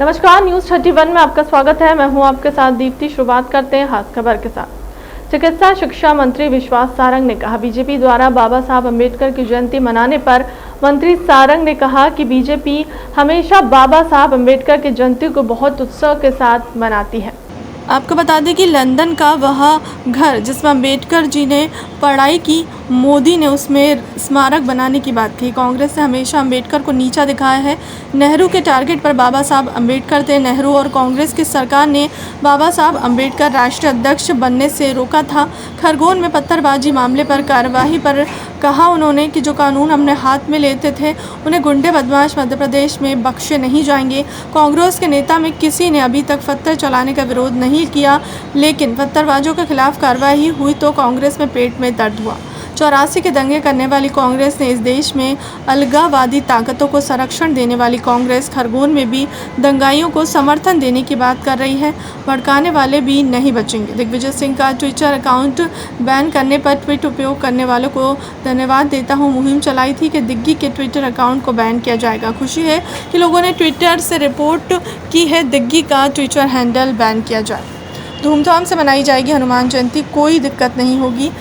नमस्कार, न्यूज 31 में आपका स्वागत है। मैं हूं आपके साथ दीप्ति। शुरुआत करते हैं खास खबर के साथ। चिकित्सा शिक्षा मंत्री विश्वास सारंग ने कहा, बीजेपी द्वारा बाबा साहब अम्बेडकर की जयंती मनाने पर मंत्री सारंग ने कहा कि बीजेपी हमेशा बाबा साहब अम्बेडकर की जयंती को बहुत उत्साह के साथ मनाती है। आपको बता दें कि लंदन का वह घर जिसमें अम्बेडकर जी ने पढ़ाई की, मोदी ने उसमें स्मारक बनाने की बात कही। कांग्रेस ने हमेशा अम्बेडकर को नीचा दिखाया है। नेहरू के टारगेट पर बाबा साहब अम्बेडकर थे। नेहरू और कांग्रेस की सरकार ने बाबा साहब अम्बेडकर राष्ट्रीय अध्यक्ष बनने से रोका था। खरगोन में पत्थरबाजी मामले पर कार्रवाई पर कहा उन्होंने कि जो कानून हमने हाथ में लेते थे उन्हें गुंडे बदमाश मध्य प्रदेश में बख्शे नहीं जाएंगे। कांग्रेस के नेता में किसी ने अभी तक पत्थर चलाने का विरोध नहीं किया, लेकिन पत्थरबाजों के खिलाफ कार्रवाई हुई तो कांग्रेस में पेट में दर्द हुआ। 84 के दंगे करने वाली कांग्रेस ने इस देश में अलगाववादी ताकतों को संरक्षण देने वाली कांग्रेस खरगोन में भी दंगाइयों को समर्थन देने की बात कर रही है। भड़काने वाले भी नहीं बचेंगे। दिग्विजय सिंह का ट्विटर अकाउंट बैन करने पर ट्वीट उपयोग करने वालों को धन्यवाद देता हूं। मुहिम चलाई थी कि दिग्गी के ट्विटर अकाउंट को बैन किया जाएगा। खुशी है कि लोगों ने ट्विटर से रिपोर्ट की है, दिग्गी का ट्विटर हैंडल बैन किया जाए। धूमधाम से मनाई जाएगी हनुमान जयंती, कोई दिक्कत नहीं होगी,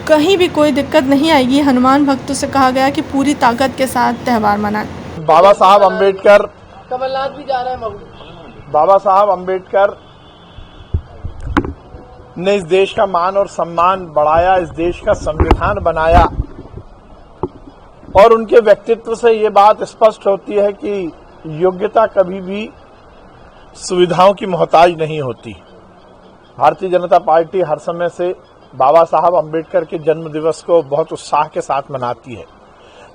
कहीं भी कोई दिक्कत नहीं आएगी। हनुमान भक्तों से कहा गया कि पूरी ताकत के साथ त्यौहार मनाएं। बाबा साहब अम्बेडकर, कमलनाथ भी जा रहा है। बाबा साहब अम्बेडकर ने इस देश का मान और सम्मान बढ़ाया, इस देश का संविधान बनाया और उनके व्यक्तित्व से ये बात स्पष्ट होती है कि योग्यता कभी भी सुविधाओं की मोहताज नहीं होती। भारतीय जनता पार्टी हर समय से बाबा साहब अम्बेडकर के जन्म दिवस को बहुत उत्साह के साथ मनाती है,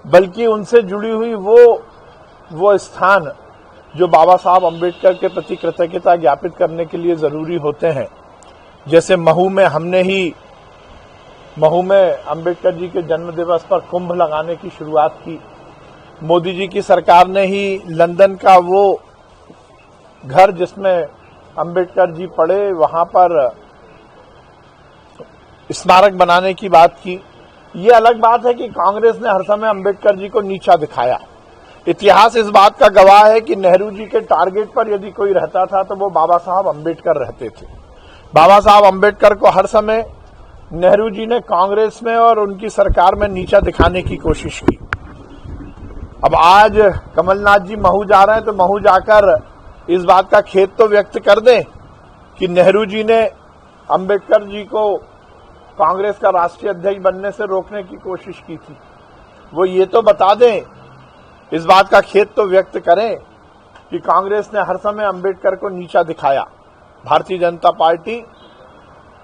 बल्कि उनसे जुड़ी हुई वो स्थान जो बाबा साहब अम्बेडकर के प्रति कृतज्ञता ज्ञापित करने के लिए जरूरी होते हैं, जैसे महू में अम्बेडकर जी के जन्म दिवस पर कुंभ लगाने की शुरुआत की। मोदी जी की सरकार ने ही लंदन का वो घर जिसमें अम्बेडकर जी पढ़े, वहां पर स्मारक बनाने की बात की। ये अलग बात है कि कांग्रेस ने हर समय अम्बेडकर जी को नीचा दिखाया। इतिहास इस बात का गवाह है कि नेहरू जी के टारगेट पर यदि कोई रहता था तो वो बाबा साहब अम्बेडकर रहते थे। बाबा साहब अम्बेडकर को हर समय नेहरू जी ने कांग्रेस में और उनकी सरकार में नीचा दिखाने की कोशिश की। अब आज कमलनाथ जी महू जा रहे हैं तो महू जाकर इस बात का खेद तो व्यक्त कर दें कि नेहरू जी ने अम्बेडकर जी को कांग्रेस का राष्ट्रीय अध्यक्ष बनने से रोकने की कोशिश की थी। वो ये तो बता दें, इस बात का खेद तो व्यक्त करें कि कांग्रेस ने हर समय अम्बेडकर को नीचा दिखाया। भारतीय जनता पार्टी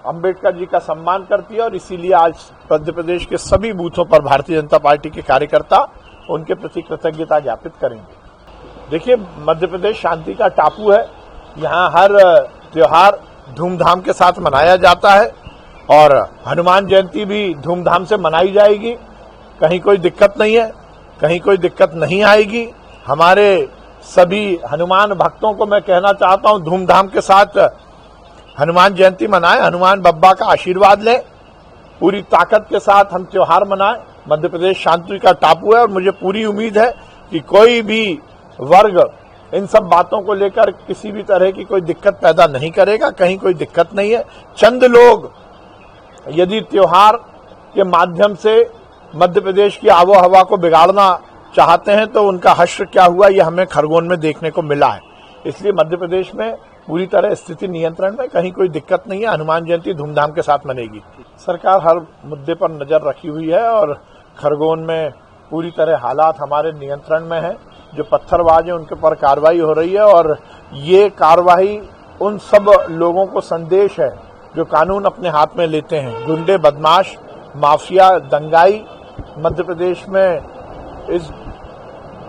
अम्बेडकर जी का सम्मान करती है और इसीलिए आज मध्य प्रदेश के सभी बूथों पर भारतीय जनता पार्टी के कार्यकर्ता उनके प्रति कृतज्ञता ज्ञापित करेंगे। देखिए, मध्य प्रदेश शांति का टापू है। यहाँ हर त्योहार धूमधाम के साथ मनाया जाता है और हनुमान जयंती भी धूमधाम से मनाई जाएगी। कहीं कोई दिक्कत नहीं है, कहीं कोई दिक्कत नहीं आएगी। हमारे सभी हनुमान भक्तों को मैं कहना चाहता हूं, धूमधाम के साथ हनुमान जयंती मनाएं, हनुमान बब्बा का आशीर्वाद लें, पूरी ताकत के साथ हम त्योहार मनाएं। मध्य प्रदेश शांति का टापू है और मुझे पूरी उम्मीद है कि कोई भी वर्ग इन सब बातों को लेकर किसी भी तरह की कोई दिक्कत पैदा नहीं करेगा। कहीं कोई दिक्कत नहीं है। चंद लोग यदि त्योहार के माध्यम से मध्य प्रदेश की आबो हवा को बिगाड़ना चाहते हैं तो उनका हश्र क्या हुआ ये हमें खरगोन में देखने को मिला है। इसलिए मध्य प्रदेश में पूरी तरह स्थिति नियंत्रण में, कहीं कोई दिक्कत नहीं है। हनुमान जयंती धूमधाम के साथ मनेगी। सरकार हर मुद्दे पर नजर रखी हुई है और खरगोन में पूरी तरह हालात हमारे नियंत्रण में है। जो पत्थरबाज है उनके पर कार्रवाई हो रही है और ये कार्रवाई उन सब लोगों को संदेश है जो कानून अपने हाथ में लेते हैं। गुंडे बदमाश माफिया दंगाई मध्य प्रदेश में इस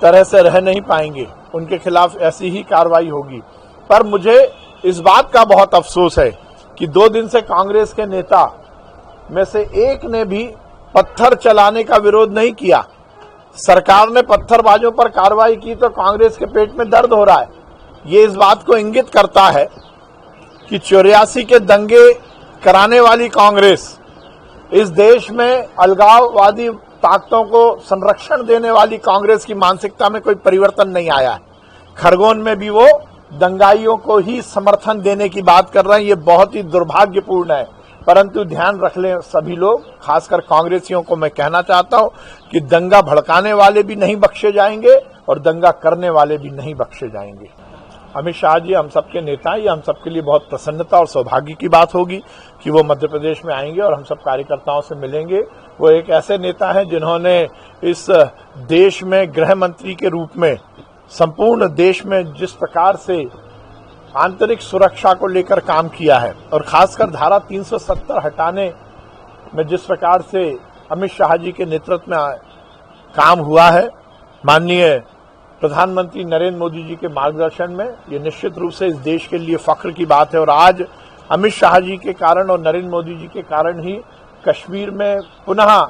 तरह से रह नहीं पाएंगे। उनके खिलाफ ऐसी ही कार्रवाई होगी। पर मुझे इस बात का बहुत अफसोस है कि 2 दिन से कांग्रेस के नेता में से एक ने भी पत्थर चलाने का विरोध नहीं किया। सरकार ने पत्थरबाजों पर कार्रवाई की तो कांग्रेस के पेट में दर्द हो रहा है। ये इस बात को इंगित करता है कि 84 के दंगे कराने वाली कांग्रेस इस देश में अलगाववादी ताकतों को संरक्षण देने वाली कांग्रेस की मानसिकता में कोई परिवर्तन नहीं आया है। खरगोन में भी वो दंगाइयों को ही समर्थन देने की बात कर रहे हैं, ये बहुत ही दुर्भाग्यपूर्ण है। परंतु ध्यान रख लें सभी लोग, खासकर कांग्रेसियों को मैं कहना चाहता हूं कि दंगा भड़काने वाले भी नहीं बख्शे जाएंगे और दंगा करने वाले भी नहीं बख्शे जाएंगे। अमित शाह जी हम सबके नेता हैं, ये हम सबके लिए बहुत प्रसन्नता और सौभाग्य की बात होगी कि वो मध्य प्रदेश में आएंगे और हम सब कार्यकर्ताओं से मिलेंगे। वो एक ऐसे नेता हैं जिन्होंने इस देश में गृह मंत्री के रूप में संपूर्ण देश में जिस प्रकार से आंतरिक सुरक्षा को लेकर काम किया है और खासकर धारा 370 हटाने में जिस प्रकार से अमित शाह जी के नेतृत्व में काम हुआ है, माननीय प्रधानमंत्री नरेंद्र मोदी जी के मार्गदर्शन में, ये निश्चित रूप से इस देश के लिए फख्र की बात है। और आज अमित शाह जी के कारण और नरेंद्र मोदी जी के कारण ही कश्मीर में पुनः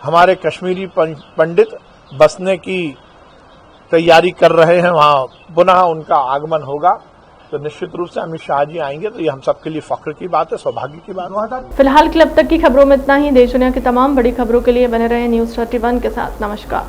हमारे कश्मीरी पंडित बसने की तैयारी कर रहे हैं, वहां पुनः उनका आगमन होगा। तो निश्चित रूप से अमित शाह जी आएंगे तो ये हम सबके लिए फख्र की बात है, सौभाग्य की बात है। फिलहाल के लिए अब तक की खबरों में इतना ही। देश दुनिया की तमाम बड़ी खबरों के लिए बने रहे न्यूज़ 31 के साथ। नमस्कार।